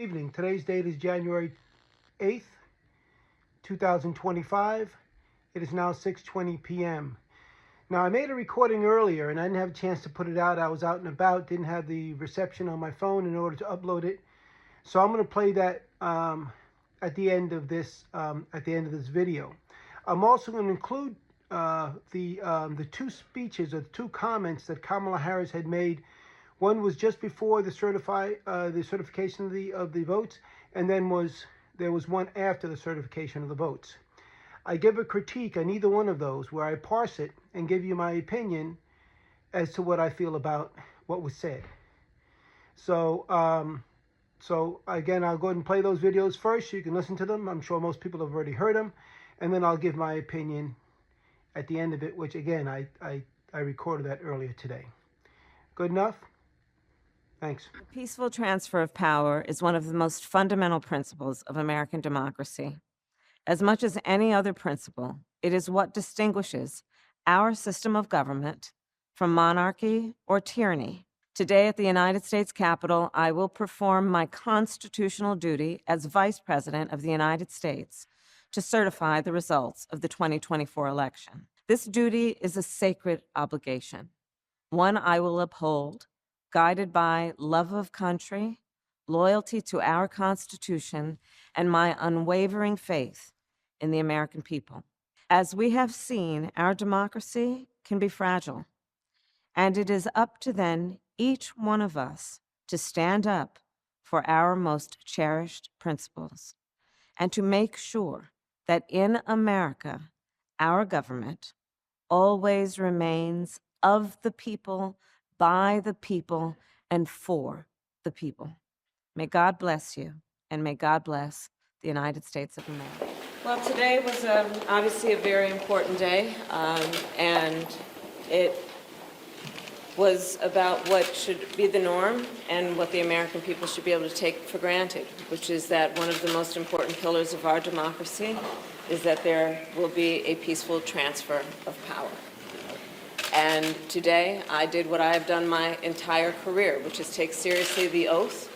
evening. Today's date is January 8th, 2025. It is now 6:20 p.m. Now, I made a recording earlier and I didn't have a chance to put it out. I was out and about, didn't have the reception on my phone in order to upload it. So I'm going to play that at the end of this video. I'm also going to include the two speeches or the two comments that Kamala Harris had made. One was just before the certification of the votes, and then there was one after the certification of the votes. I give a critique on either one of those where I parse it and give you my opinion as to what I feel about what was said. So again, I'll go ahead and play those videos first so you can listen to them. I'm sure most people have already heard them. And then I'll give my opinion at the end of it, which again, I recorded that earlier today. Good enough? Thanks. The peaceful transfer of power is one of the most fundamental principles of American democracy. As much as any other principle, it is what distinguishes our system of government from monarchy or tyranny. Today at the United States Capitol, I will perform my constitutional duty as Vice President of the United States to certify the results of the 2024 election. This duty is a sacred obligation, one I will uphold, guided by love of country, loyalty to our Constitution, and my unwavering faith in the American people. As we have seen, our democracy can be fragile, and it is up to then each one of us to stand up for our most cherished principles and to make sure that in America, our government always remains of the people, by the people, and for the people. May God bless you, and may God bless the United States of America. Well, today was obviously a very important day, and it was about what should be the norm and what the American people should be able to take for granted, which is that one of the most important pillars of our democracy is that there will be a peaceful transfer of power. And today, I did what I have done my entire career, which is take seriously the oath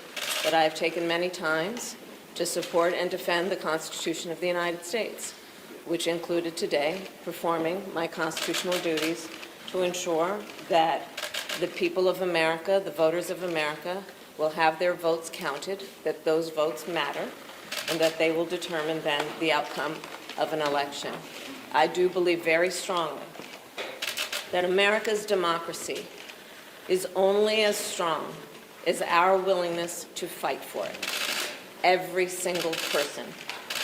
that I have taken many times to support and defend the Constitution of the United States, which included today performing my constitutional duties to ensure that the people of America, the voters of America, will have their votes counted, that those votes matter, and that they will determine then the outcome of an election. I do believe very strongly that America's democracy is only as strong as our willingness to fight for it. Every single person,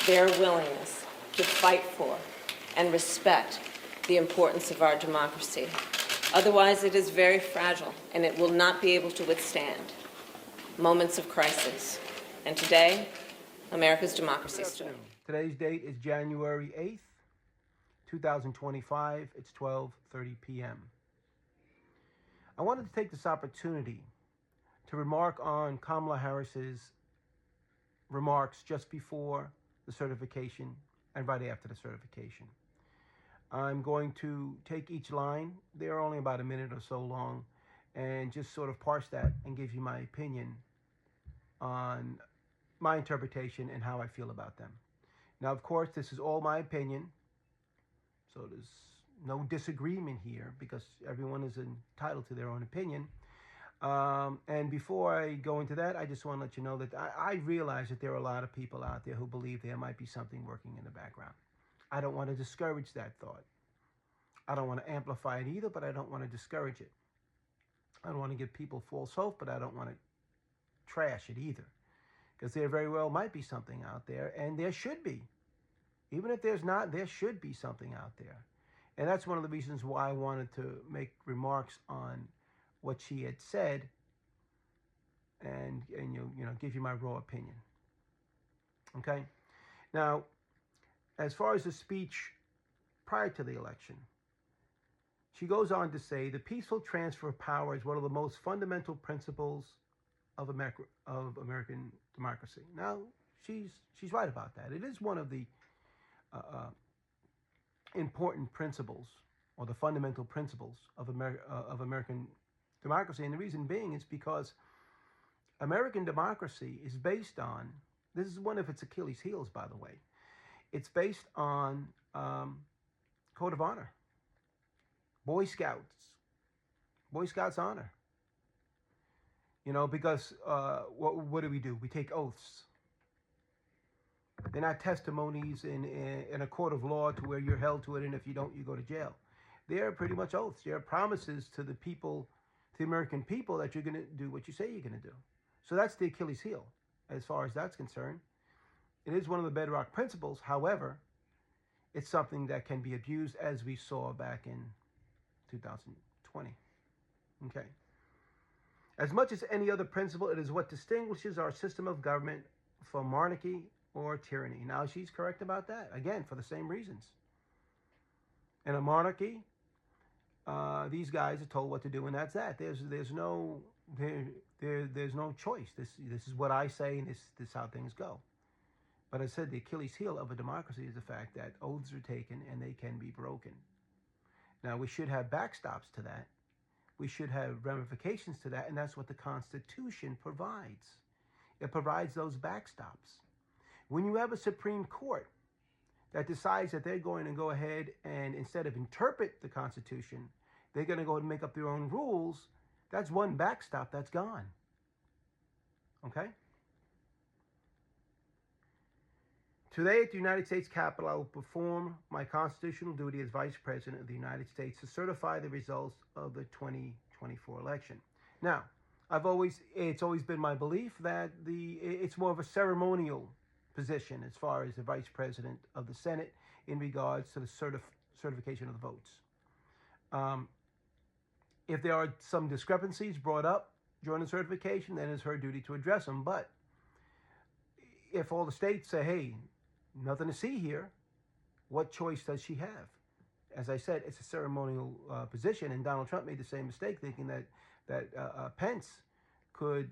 their willingness to fight for and respect the importance of our democracy. Otherwise, it is very fragile, and it will not be able to withstand moments of crisis. And today, America's democracy stood. Today's date is January 8th, 2025. It's 12:30 p.m. I wanted to take this opportunity to remark on Kamala Harris's remarks just before the certification and right after the certification. I'm going to take each line, they're only about a minute or so long, and just sort of parse that and give you my opinion on my interpretation and how I feel about them. Now, of course, this is all my opinion, so there's no disagreement here because everyone is entitled to their own opinion. And before I go into that, I just want to let you know that I realize that there are a lot of people out there who believe there might be something working in the background. I don't want to discourage that thought. I don't want to amplify it either, but I don't want to discourage it. I don't want to give people false hope, but I don't want to trash it either. Because there very well might be something out there, and there should be. Even if there's not, there should be something out there. And that's one of the reasons why I wanted to make remarks on what she had said and give you my raw opinion. Okay? Now, as far as the speech prior to the election, she goes on to say the peaceful transfer of power is one of the most fundamental principles of American democracy. Now, she's right about that. It is one of the important principles or the fundamental principles of American democracy, and the reason being is because American democracy is based on, this is one of its Achilles heels, by the way. It's based on code of honor, Boy Scouts honor. You know, because what do? We take oaths. They're not testimonies in a court of law to where you're held to it, and if you don't, you go to jail. They're pretty much oaths. They're promises to the people, to the American people, that you're going to do what you say you're going to do. So that's the Achilles heel, as far as that's concerned. It is one of the bedrock principles. However, it's something that can be abused, as we saw back in 2020. Okay. As much as any other principle, it is what distinguishes our system of government from monarchy or tyranny. Now, she's correct about that, again, for the same reasons. In a monarchy, these guys are told what to do, and that's that. There's no choice. This is what I say, and this is how things go. But I said the Achilles heel of a democracy is the fact that oaths are taken and they can be broken. Now, we should have backstops to that. We should have ramifications to that, and that's what the Constitution provides. It provides those backstops. When you have a Supreme Court that decides that they're going to go ahead and, instead of interpret the Constitution, they're going to go and make up their own rules, that's one backstop that's gone. Okay? Today at the United States Capitol, I will perform my constitutional duty as Vice President of the United States to certify the results of the 2024 election. Now, it's always been my belief that it's more of a ceremonial position as far as the Vice President of the Senate in regards to the certification of the votes. If there are some discrepancies brought up during the certification, then it's her duty to address them. But if all the states say, hey, nothing to see here, what choice does she have? As I said, it's a ceremonial position, and Donald Trump made the same mistake, thinking that Pence could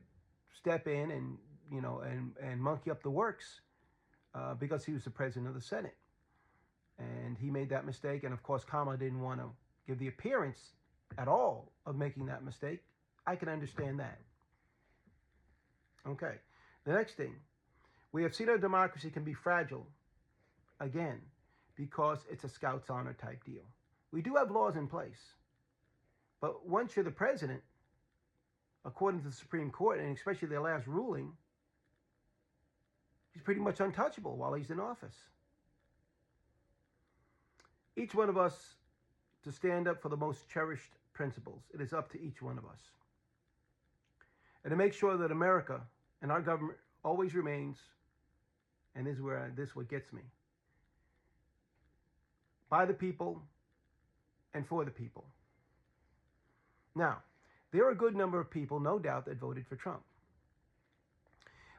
step in and monkey up the works because he was the president of the Senate. And he made that mistake, and of course Kamala didn't want to give the appearance at all of making that mistake. I can understand that. Okay, the next thing. We have seen our democracy can be fragile, again, because it's a Scouts honor type deal. We do have laws in place, but once you're the president, according to the Supreme Court, and especially their last ruling, he's pretty much untouchable while he's in office. Each one of us to stand up for the most cherished principles. It is up to each one of us. And to make sure that America and our government always remains, and this is what gets me, by the people and for the people. Now, there are a good number of people, no doubt, that voted for Trump.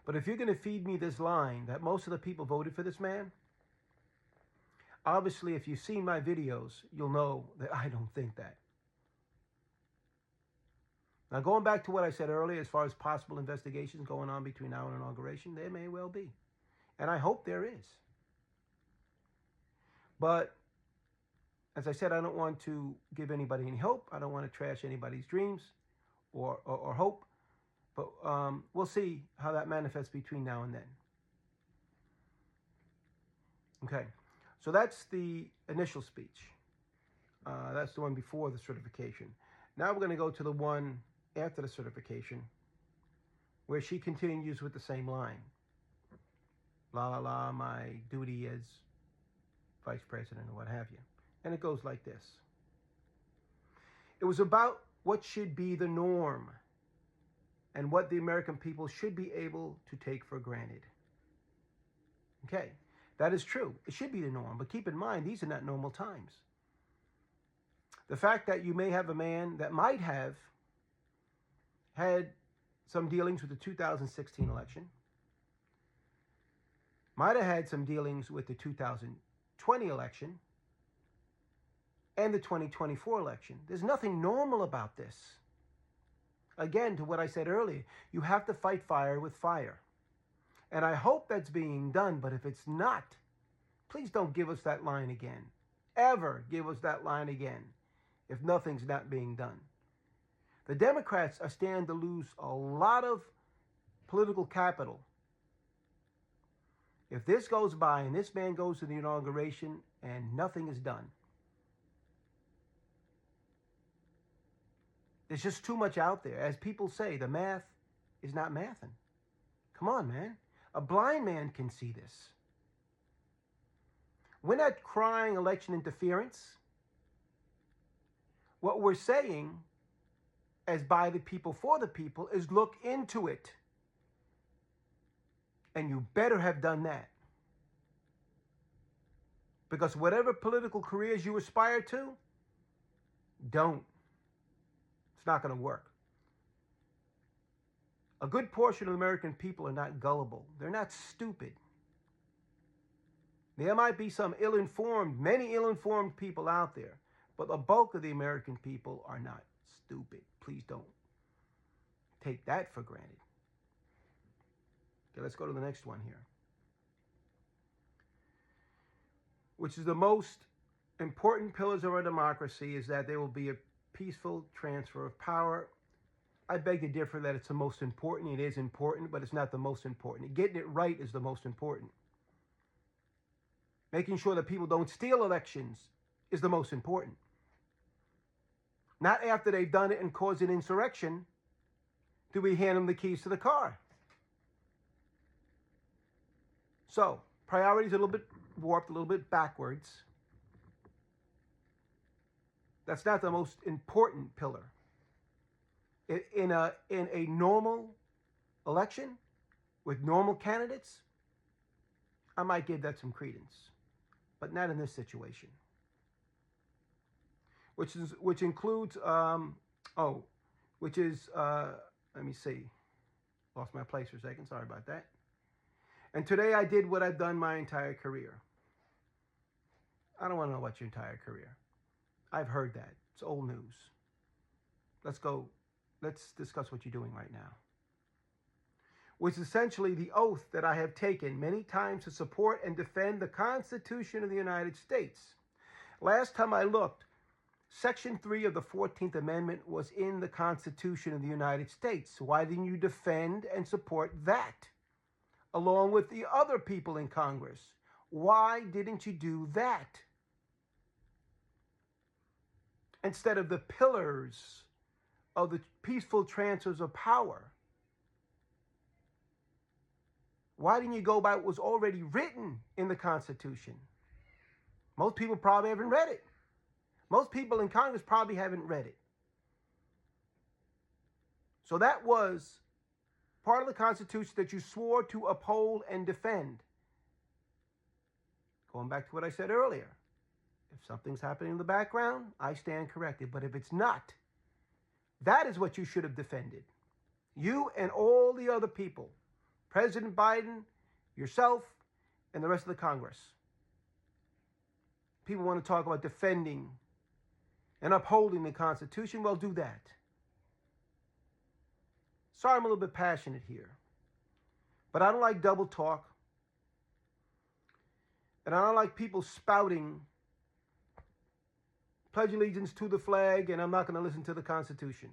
But if you're going to feed me this line that most of the people voted for this man, obviously, if you've seen my videos, you'll know that I don't think that. Now, going back to what I said earlier, as far as possible investigations going on between now and inauguration, there may well be. And I hope there is. But, as I said, I don't want to give anybody any hope. I don't want to trash anybody's dreams or hope. But we'll see how that manifests between now and then. Okay. So that's the initial speech. That's the one before the certification. Now we're going to go to the one after the certification, where she continues with the same line. La la la, my duty as vice president or what have you. And it goes like this. It was about what should be the norm and what the American people should be able to take for granted. Okay, that is true. It should be the norm, but keep in mind, these are not normal times. The fact that you may have a man that might have had some dealings with the 2016 election, might have had some dealings with the 2020 election, and the 2024 election. There's nothing normal about this. Again, to what I said earlier, you have to fight fire with fire. And I hope that's being done, but if it's not, please don't give us that line again. Ever give us that line again if nothing's not being done. The Democrats are standing to lose a lot of political capital. If this goes by and this man goes to the inauguration and nothing is done, there's just too much out there. As people say, the math is not mathing. Come on, man. A blind man can see this. We're not crying election interference. What we're saying, as by the people for the people, is look into it. And you better have done that. Because whatever political careers you aspire to, don't. It's not going to work. A good portion of the American people are not gullible. They're not stupid. There might be some many ill-informed people out there, but the bulk of the American people are not stupid. Please don't take that for granted. Okay, let's go to the next one here. Which is the most important pillars of our democracy, is that there will be a peaceful transfer of power. I beg to differ that it's the most important. It is important, but it's not the most important. Getting it right is the most important. Making sure that people don't steal elections is the most important. Not after they've done it and caused an insurrection do we hand them the keys to the car. So, priorities are a little bit warped, a little bit backwards. That's not the most important pillar. In a normal election with normal candidates, I might give that some credence, but not in this situation. Let me see, lost my place for a second. Sorry about that. And today I did what I've done my entire career. I don't want to know about your entire career. I've heard that. It's old news. Let's discuss what you're doing right now. Which is essentially the oath that I have taken many times to support and defend the Constitution of the United States. Last time I looked, Section 3 of the 14th Amendment was in the Constitution of the United States. So why didn't you defend and support that, along with the other people in Congress? Why didn't you do that? Instead of the pillars of the peaceful transfers of power. Why didn't you go by what was already written in the Constitution? Most people probably haven't read it. Most people in Congress probably haven't read it. So that was part of the Constitution that you swore to uphold and defend. Going back to what I said earlier. If something's happening in the background, I stand corrected. But if it's not, that is what you should have defended. You and all the other people. President Biden, yourself, and the rest of the Congress. People want to talk about defending and upholding the Constitution. Well, do that. Sorry, I'm a little bit passionate here. But I don't like double talk. And I don't like people spouting pledge allegiance to the flag, and I'm not going to listen to the Constitution.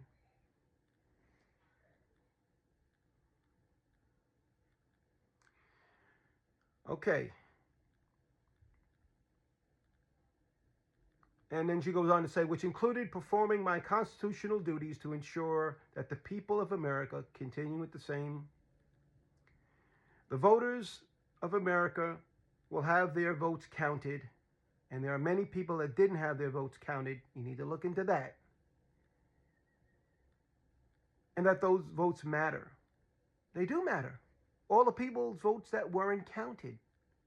Okay. And then she goes on to say, which included performing my constitutional duties to ensure that the people of America continue with the same. The voters of America will have their votes counted. And there are many people that didn't have their votes counted. You need to look into that. And that those votes matter. They do matter. All the people's votes that weren't counted,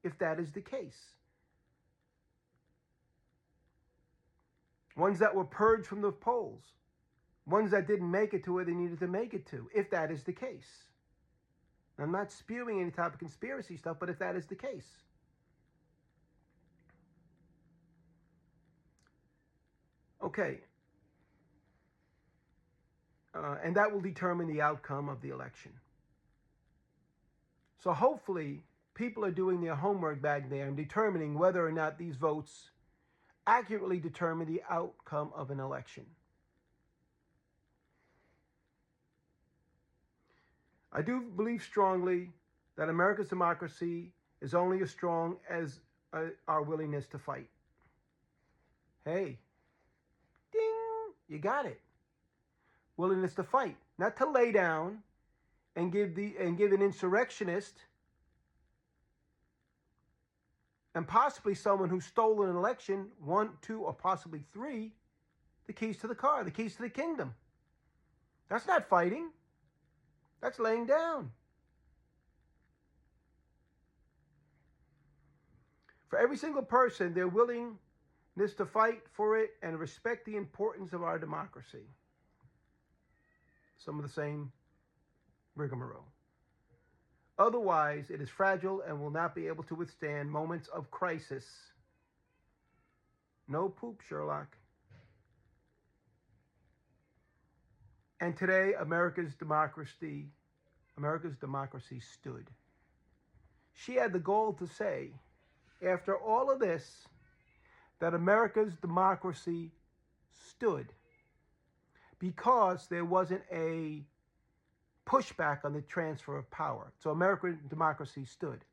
if that is the case. Ones that were purged from the polls. Ones that didn't make it to where they needed to make it to, if that is the case. I'm not spewing any type of conspiracy stuff, but if that is the case. Okay. And that will determine the outcome of the election. So hopefully people are doing their homework back there and determining whether or not these votes accurately determine the outcome of an election. I do believe strongly that America's democracy is only as strong as our willingness to fight. Hey, ding, you got it. Willingness to fight, not to lay down and give an insurrectionist and possibly someone who stole an election, 1, 2, or possibly 3, the keys to the car, the keys to the kingdom. That's not fighting. That's laying down. For every single person, their willingness to fight for it and respect the importance of our democracy. Some of the same rigmarole. Otherwise, it is fragile and will not be able to withstand moments of crisis. No poop, Sherlock. And today, America's democracy stood. She had the goal to say, after all of this, that America's democracy stood because there wasn't a pushback on the transfer of power. So American democracy stood.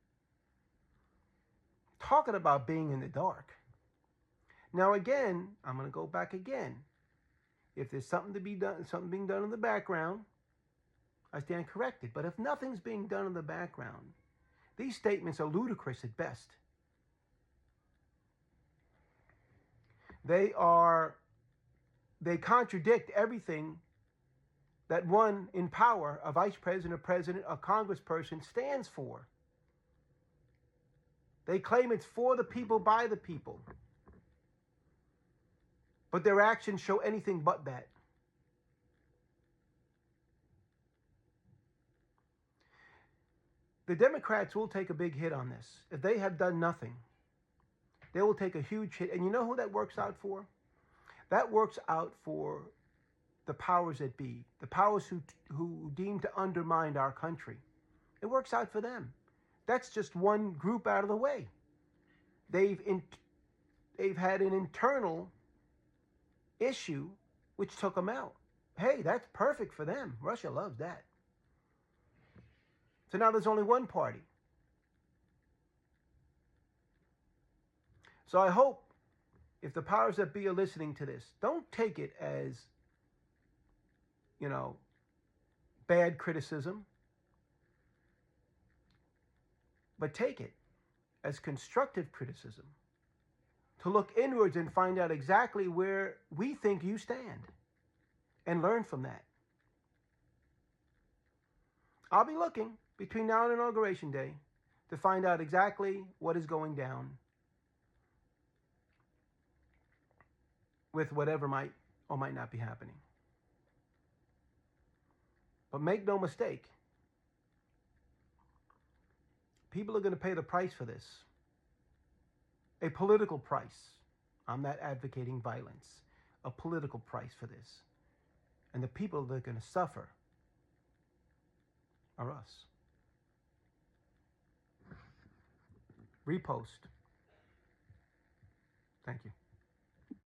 Talking about being in the dark. Now again, I'm going to go back again. If there's something to be done, something being done in the background, I stand corrected. But if nothing's being done in the background, these statements are ludicrous at best. They contradict everything that one in power, a vice president, a president, a congressperson stands for. They claim it's for the people, by the people. But their actions show anything but that. The Democrats will take a big hit on this. If they have done nothing, they will take a huge hit. And you know who that works out for? That works out for the powers that be, the powers who deem to undermine our country. It works out for them. That's just one group out of the way. They've had an internal issue which took them out. Hey, that's perfect for them. Russia loves that. So now there's only one party. So I hope if the powers that be are listening to this, don't take it as, bad criticism, but take it as constructive criticism to look inwards and find out exactly where we think you stand and learn from that. I'll be looking between now and Inauguration Day to find out exactly what is going down with whatever might or might not be happening. But make no mistake, people are going to pay the price for this. A political price. I'm not advocating violence. A political price for this. And the people that are going to suffer are us. Repost. Thank you.